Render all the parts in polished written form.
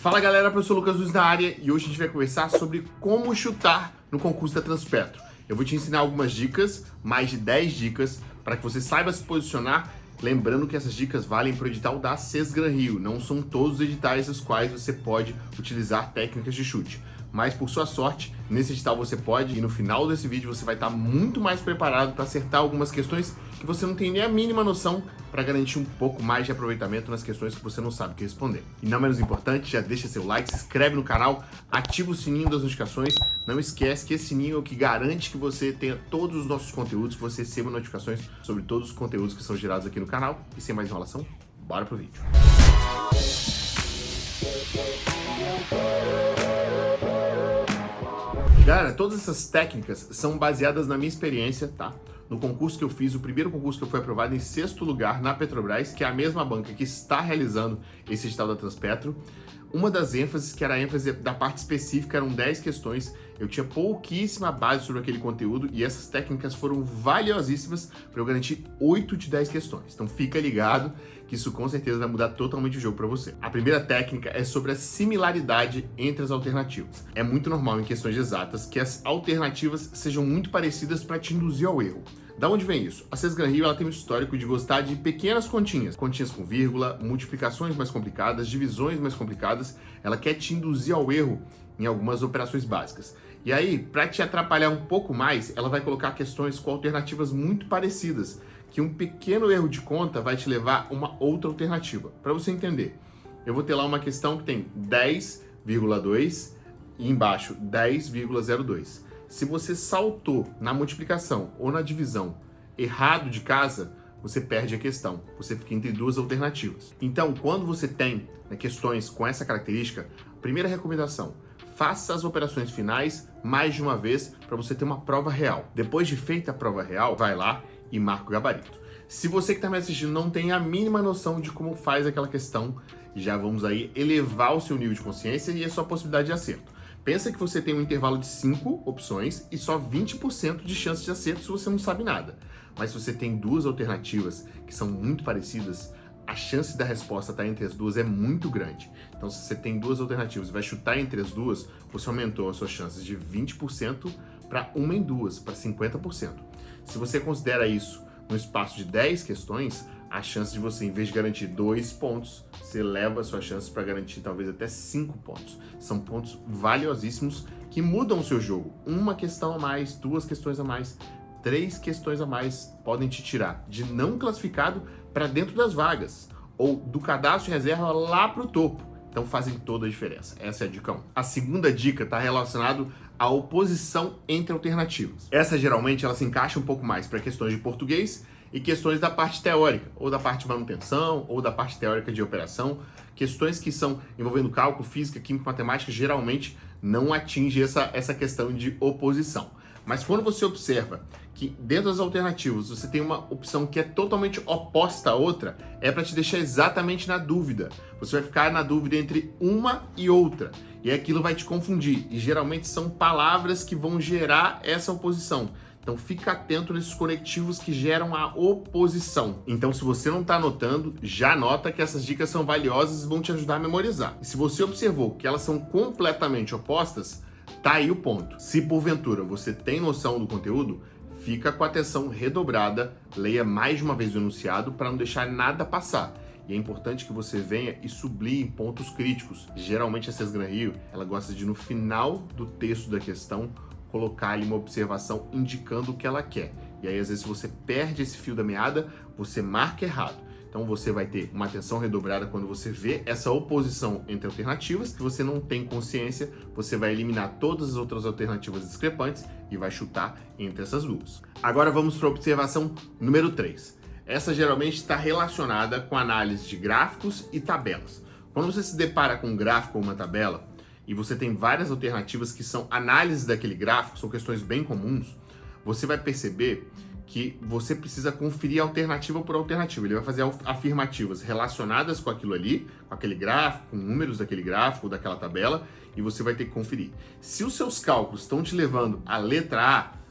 Fala galera, professor Lucas Luz na área e hoje a gente vai conversar sobre como chutar no concurso da Transpetro. Eu vou te ensinar algumas dicas, mais de 10 dicas, para que você saiba se posicionar. Lembrando que essas dicas valem para o edital da Sesgran-Rio, não são todos os editais dos quais você pode utilizar técnicas de chute. Mas por sua sorte, nesse edital você pode, e no final desse vídeo você vai estar muito mais preparado para acertar algumas questões que você não tem nem a mínima noção, para garantir um pouco mais de aproveitamento nas questões que você não sabe o que responder. E não menos importante, já deixa seu like, se inscreve no canal, ativa o sininho das notificações, não esquece que esse sininho é o que garante que você tenha todos os nossos conteúdos, que você receba notificações sobre todos os conteúdos que são gerados aqui no canal. E sem mais enrolação, bora pro vídeo. Galera, todas essas técnicas são baseadas na minha experiência, tá? No concurso que eu fiz, o primeiro concurso que eu fui aprovado em 6º lugar na Petrobras, que é a mesma banca que está realizando esse edital da Transpetro. Uma das ênfases, que era a ênfase da parte específica, eram 10 questões. Eu tinha pouquíssima base sobre aquele conteúdo e essas técnicas foram valiosíssimas para eu garantir 8 de 10 questões. Então fica ligado que isso com certeza vai mudar totalmente o jogo para você. A primeira técnica é sobre a similaridade entre as alternativas. É muito normal em questões exatas que as alternativas sejam muito parecidas para te induzir ao erro. Da onde vem isso? A Sesgran-Rio ela tem um histórico de gostar de pequenas continhas com vírgula, multiplicações mais complicadas, divisões mais complicadas. Ela quer te induzir ao erro em algumas operações básicas. E aí, para te atrapalhar um pouco mais, ela vai colocar questões com alternativas muito parecidas, que um pequeno erro de conta vai te levar a uma outra alternativa. Para você entender, eu vou ter lá uma questão que tem 10,2 e embaixo 10,02. Se você saltou na multiplicação ou na divisão errado de casa, você perde a questão. Você fica entre duas alternativas. Então, quando você tem questões com essa característica, primeira recomendação, faça as operações finais mais de uma vez para você ter uma prova real. Depois de feita a prova real, vai lá e marca o gabarito. Se você que está me assistindo não tem a mínima noção de como faz aquela questão, já vamos aí elevar o seu nível de consciência e a sua possibilidade de acerto. Pensa que você tem um intervalo de 5 opções e só 20% de chance de acerto se você não sabe nada. Mas se você tem duas alternativas que são muito parecidas, a chance da resposta estar entre as duas é muito grande. Então, se você tem duas alternativas e vai chutar entre as duas, você aumentou as suas chances de 20% para uma em duas, para 50%. Se você considera isso no espaço de 10 questões, a chance de você, em vez de garantir 2 pontos, você eleva a sua chance para garantir talvez até 5 pontos. São pontos valiosíssimos que mudam o seu jogo. Uma questão a mais, 2 questões a mais, 3 questões a mais podem te tirar de não classificado para dentro das vagas ou do cadastro de reserva lá para o topo. Então fazem toda a diferença. Essa é a dica 1. A segunda dica está relacionada à oposição entre alternativas. Essa geralmente ela se encaixa um pouco mais para questões de português e questões da parte teórica, ou da parte de manutenção, ou da parte teórica de operação. Questões que são envolvendo cálculo, física, química, matemática, geralmente não atinge essa questão de oposição. Mas quando você observa que dentro das alternativas você tem uma opção que é totalmente oposta à outra, é para te deixar exatamente na dúvida. Você vai ficar na dúvida entre uma e outra, e aquilo vai te confundir. E geralmente são palavras que vão gerar essa oposição. Então fica atento nesses conectivos que geram a oposição. Então se você não está anotando, já anota que essas dicas são valiosas e vão te ajudar a memorizar. E se você observou que elas são completamente opostas, tá aí o ponto. Se porventura você tem noção do conteúdo, fica com a atenção redobrada, leia mais de uma vez o enunciado para não deixar nada passar. E é importante que você venha e sublinhe pontos críticos. Geralmente a Sesgran-Rio, ela gosta de no final do texto da questão colocar ali uma observação indicando o que ela quer. E aí, às vezes, você perde esse fio da meada, você marca errado. Então, você vai ter uma atenção redobrada quando você vê essa oposição entre alternativas. Se você não tem consciência, você vai eliminar todas as outras alternativas discrepantes e vai chutar entre essas duas. Agora, vamos para a observação número 3. Essa geralmente está relacionada com análise de gráficos e tabelas. Quando você se depara com um gráfico ou uma tabela, e você tem várias alternativas que são análise daquele gráfico, são questões bem comuns, você vai perceber que você precisa conferir alternativa por alternativa. Ele vai fazer afirmativas relacionadas com aquilo ali, com aquele gráfico, com números daquele gráfico, daquela tabela, e você vai ter que conferir. Se os seus cálculos estão te levando à letra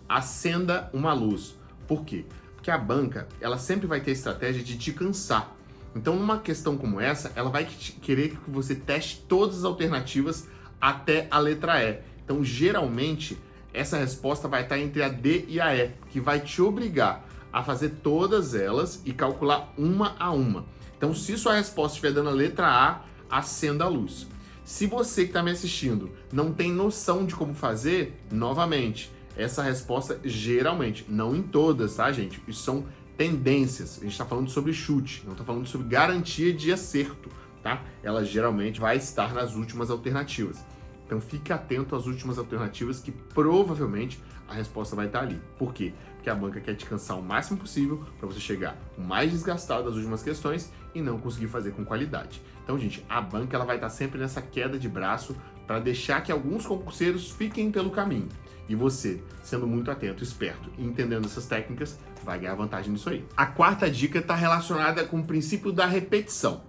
A, acenda uma luz. Por quê? Porque a banca, ela sempre vai ter a estratégia de te cansar. Então, numa questão como essa, ela vai querer que você teste todas as alternativas até a letra E. Então, geralmente, essa resposta vai estar entre a D e a E, que vai te obrigar a fazer todas elas e calcular uma a uma. Então, se sua resposta estiver dando a letra A, acenda a luz. Se você que está me assistindo não tem noção de como fazer, novamente, essa resposta geralmente, não em todas, tá, gente? Isso são tendências. A gente está falando sobre chute, não está falando sobre garantia de acerto, tá? Ela geralmente vai estar nas últimas alternativas. Então fique atento às últimas alternativas que provavelmente a resposta vai estar ali. Por quê? Porque a banca quer te cansar o máximo possível para você chegar o mais desgastado das últimas questões e não conseguir fazer com qualidade. Então, gente, a banca ela vai estar sempre nessa queda de braço para deixar que alguns concurseiros fiquem pelo caminho. E você, sendo muito atento, esperto e entendendo essas técnicas, vai ganhar vantagem nisso aí. A quarta dica está relacionada com o princípio da repetição.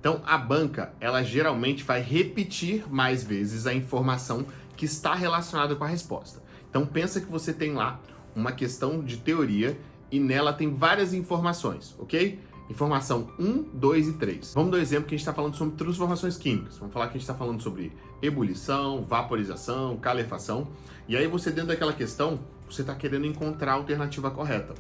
Então, a banca, ela geralmente vai repetir mais vezes a informação que está relacionada com a resposta. Então, pensa que você tem lá uma questão de teoria e nela tem várias informações, ok? Informação 1, 2 e 3. Vamos dar um exemplo que a gente está falando sobre transformações químicas. Vamos falar que a gente está falando sobre ebulição, vaporização, calefação. E aí você, dentro daquela questão, você está querendo encontrar a alternativa correta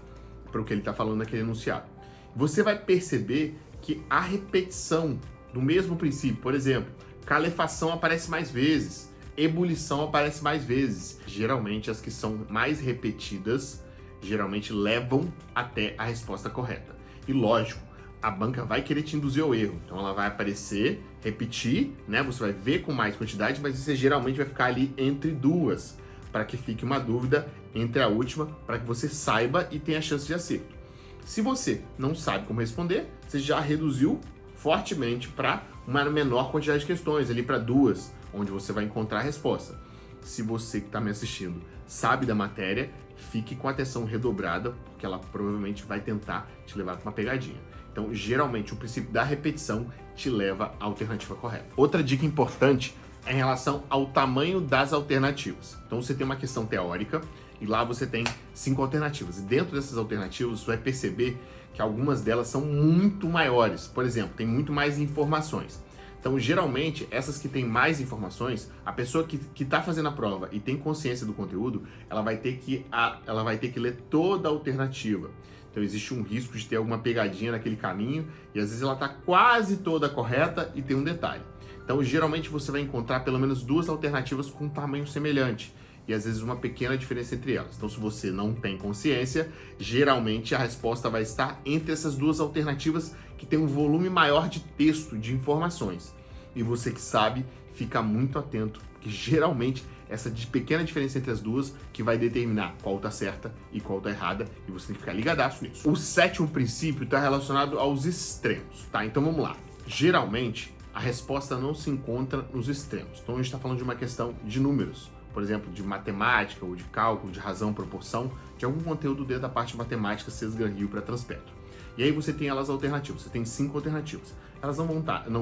para o que ele está falando naquele enunciado. Você vai perceber que a repetição do mesmo princípio, por exemplo, calefação aparece mais vezes, ebulição aparece mais vezes. Geralmente as que são mais repetidas, geralmente levam até a resposta correta. E lógico, a banca vai querer te induzir ao erro. Então ela vai aparecer, repetir, né? Você vai ver com mais quantidade, mas você geralmente vai ficar ali entre duas, para que fique uma dúvida entre a última, para que você saiba e tenha chance de acerto. Se você não sabe como responder, você já reduziu fortemente para uma menor quantidade de questões, ali para duas, onde você vai encontrar a resposta. Se você que está me assistindo sabe da matéria, fique com a atenção redobrada, porque ela provavelmente vai tentar te levar para uma pegadinha. Então, geralmente, o princípio da repetição te leva à alternativa correta. Outra dica importante é em relação ao tamanho das alternativas. Então, você tem uma questão teórica e lá você tem 5 alternativas. E dentro dessas alternativas, você vai perceber que algumas delas são muito maiores. Por exemplo, tem muito mais informações. Então, geralmente, essas que têm mais informações, a pessoa que está fazendo a prova e tem consciência do conteúdo, ela vai ter que ler toda a alternativa. Então, existe um risco de ter alguma pegadinha naquele caminho e, às vezes, ela está quase toda correta e tem um detalhe. Então, geralmente, você vai encontrar pelo menos 2 alternativas com um tamanho semelhante e, às vezes, uma pequena diferença entre elas. Então, se você não tem consciência, geralmente a resposta vai estar entre essas 2 alternativas que tem um volume maior de texto, de informações. E você que sabe, fica muito atento, porque geralmente essa pequena diferença entre as duas que vai determinar qual tá certa e qual tá errada, e você tem que ficar ligadaço nisso. O 7º princípio está relacionado aos extremos, tá? Então vamos lá. Geralmente, a resposta não se encontra nos extremos. Então a gente está falando de uma questão de números, por exemplo, de matemática ou de cálculo, de razão, proporção, de algum conteúdo dentro da parte de matemática, Sesgan Rio para Transpetro. E aí você tem elas alternativas, você tem 5 alternativas. Elas não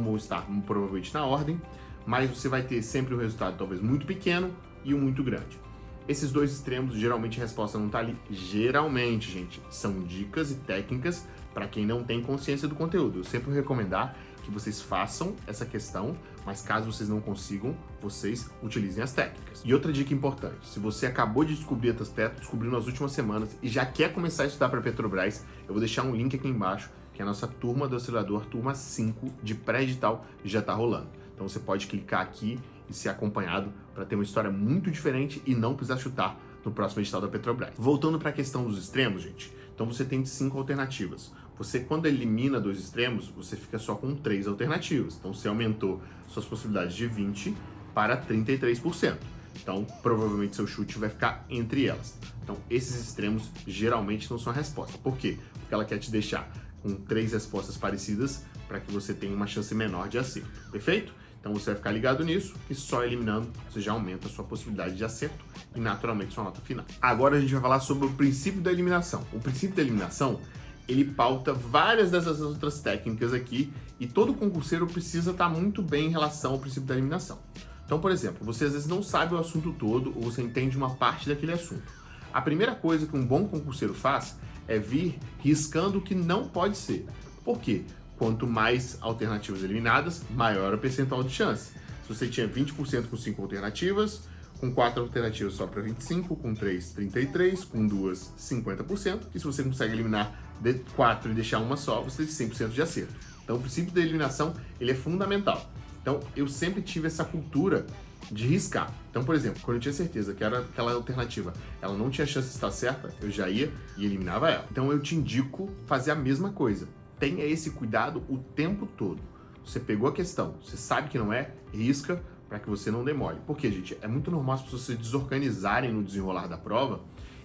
vão estar provavelmente na ordem, mas você vai ter sempre um resultado talvez muito pequeno e um muito grande. Esses 2 extremos, geralmente a resposta não está ali. Geralmente, gente, são dicas e técnicas para quem não tem consciência do conteúdo. Eu sempre vou recomendar que vocês façam essa questão, mas caso vocês não consigam, vocês utilizem as técnicas. E outra dica importante, se você acabou de descobrir a Transpetro, descobriu nas últimas semanas e já quer começar a estudar para Petrobras, eu vou deixar um link aqui embaixo, que é a nossa turma do acelerador, turma 5 de pré-edital, já está rolando. Então você pode clicar aqui e ser acompanhado para ter uma história muito diferente e não precisar chutar no próximo edital da Petrobras. Voltando para a questão dos extremos, gente, então você tem 5 alternativas. Você, quando elimina 2 extremos, você fica só com 3 alternativas. Então você aumentou suas possibilidades de 20% para 33%. Então, provavelmente seu chute vai ficar entre elas. Então, esses extremos geralmente não são a resposta. Por quê? Porque ela quer te deixar com 3 respostas parecidas para que você tenha uma chance menor de acerto. Perfeito? Então você vai ficar ligado nisso e só eliminando você já aumenta a sua possibilidade de acerto e naturalmente sua nota final. Agora a gente vai falar sobre o princípio da eliminação. O princípio da eliminação, ele pauta várias dessas outras técnicas aqui e todo concurseiro precisa estar muito bem em relação ao princípio da eliminação. Então, por exemplo, você às vezes não sabe o assunto todo ou você entende uma parte daquele assunto. A primeira coisa que um bom concurseiro faz é vir riscando o que não pode ser. Por quê? Quanto mais alternativas eliminadas, maior o percentual de chance. Se você tinha 20% com 5 alternativas, com 4 alternativas só para 25%, com 3, 33%, com 2, 50%. E se você consegue eliminar 4 e deixar uma só, você tem 100% de acerto. Então o princípio da eliminação ele é fundamental. Então eu sempre tive essa cultura de riscar. Então, por exemplo, quando eu tinha certeza que era aquela alternativa, ela não tinha chance de estar certa, eu já ia e eliminava ela. Então eu te indico fazer a mesma coisa. Tenha esse cuidado o tempo todo. Você pegou a questão, você sabe que não é, risca para que você não demore. Porque, gente, é muito normal as pessoas se desorganizarem no desenrolar da prova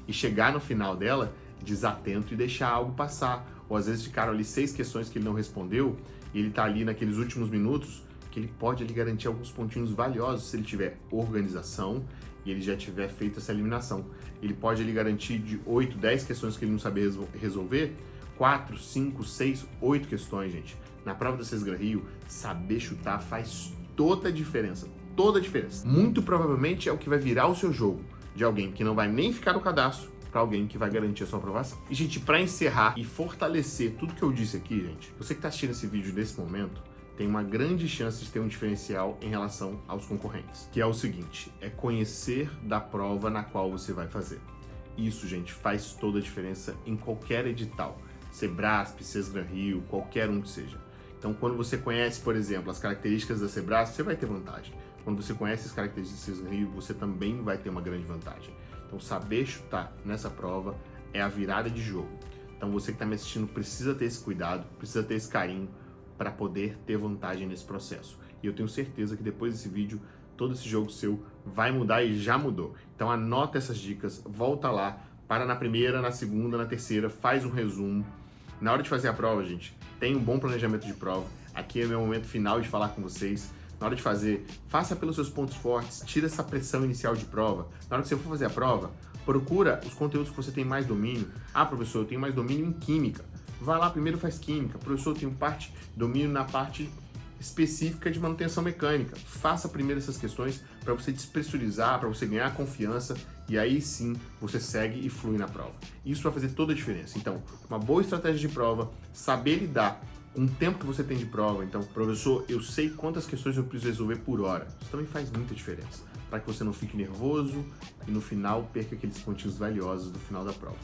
e chegar no final dela desatento e deixar algo passar. Ou às vezes ficaram ali 6 questões que ele não respondeu e ele tá ali naqueles últimos minutos que ele pode ali garantir alguns pontinhos valiosos se ele tiver organização e ele já tiver feito essa eliminação. Ele pode ali garantir de 8, 10 questões que ele não sabe resolver, 4, 5, 6, 8 questões, gente. Na prova da CESGRAN Rio, saber chutar faz toda a diferença. Toda a diferença. Muito provavelmente é o que vai virar o seu jogo. De alguém que não vai nem ficar no cadastro para alguém que vai garantir a sua aprovação. E, gente, para encerrar e fortalecer tudo que eu disse aqui, gente, você que está assistindo esse vídeo nesse momento, tem uma grande chance de ter um diferencial em relação aos concorrentes. Que é o seguinte, é conhecer da prova na qual você vai fazer. Isso, gente, faz toda a diferença em qualquer edital. Sebrasp, CESGRAN Rio, qualquer um que seja. Então, quando você conhece, por exemplo, as características da Sebrasp, você vai ter vantagem. Quando você conhece as características da CESGRAN Rio, você também vai ter uma grande vantagem. Então, saber chutar nessa prova é a virada de jogo. Então, você que está me assistindo precisa ter esse cuidado, precisa ter esse carinho para poder ter vantagem nesse processo. E eu tenho certeza que depois desse vídeo, todo esse jogo seu vai mudar e já mudou. Então, anota essas dicas, volta lá, para na primeira, na segunda, na terceira, faz um resumo. Na hora de fazer a prova, gente, tenha um bom planejamento de prova. Aqui é meu momento final de falar com vocês. Na hora de fazer, faça pelos seus pontos fortes, tira essa pressão inicial de prova. Na hora que você for fazer a prova, procura os conteúdos que você tem mais domínio. Ah, professor, eu tenho mais domínio em química. Vai lá, primeiro faz química. Professor, eu tenho domínio na parte específica de manutenção mecânica. Faça primeiro essas questões para você despressurizar, para você ganhar confiança e aí sim você segue e flui na prova. Isso vai fazer toda a diferença. Então, uma boa estratégia de prova, saber lidar com o tempo que você tem de prova. Então, professor, eu sei quantas questões eu preciso resolver por hora. Isso também faz muita diferença, para que você não fique nervoso e no final perca aqueles pontinhos valiosos do final da prova.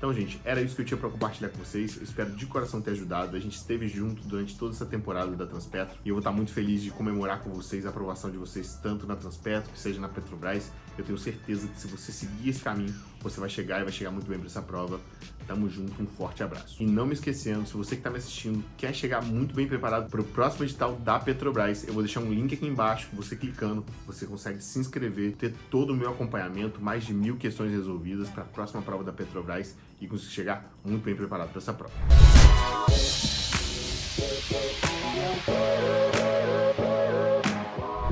Então, gente, era isso que eu tinha para compartilhar com vocês. Eu espero de coração ter ajudado. A gente esteve junto durante toda essa temporada da Transpetro e eu vou estar muito feliz de comemorar com vocês a aprovação de vocês, tanto na Transpetro, que seja na Petrobras. Eu tenho certeza que se você seguir esse caminho, você vai chegar e vai chegar muito bem para essa prova. Tamo junto, um forte abraço. E não me esquecendo, se você que está me assistindo quer chegar muito bem preparado para o próximo edital da Petrobras, eu vou deixar um link aqui embaixo, que você clicando, você consegue se inscrever, ter todo o meu acompanhamento, mais de 1000 questões resolvidas para a próxima prova da Petrobras e conseguir chegar muito bem preparado para essa prova.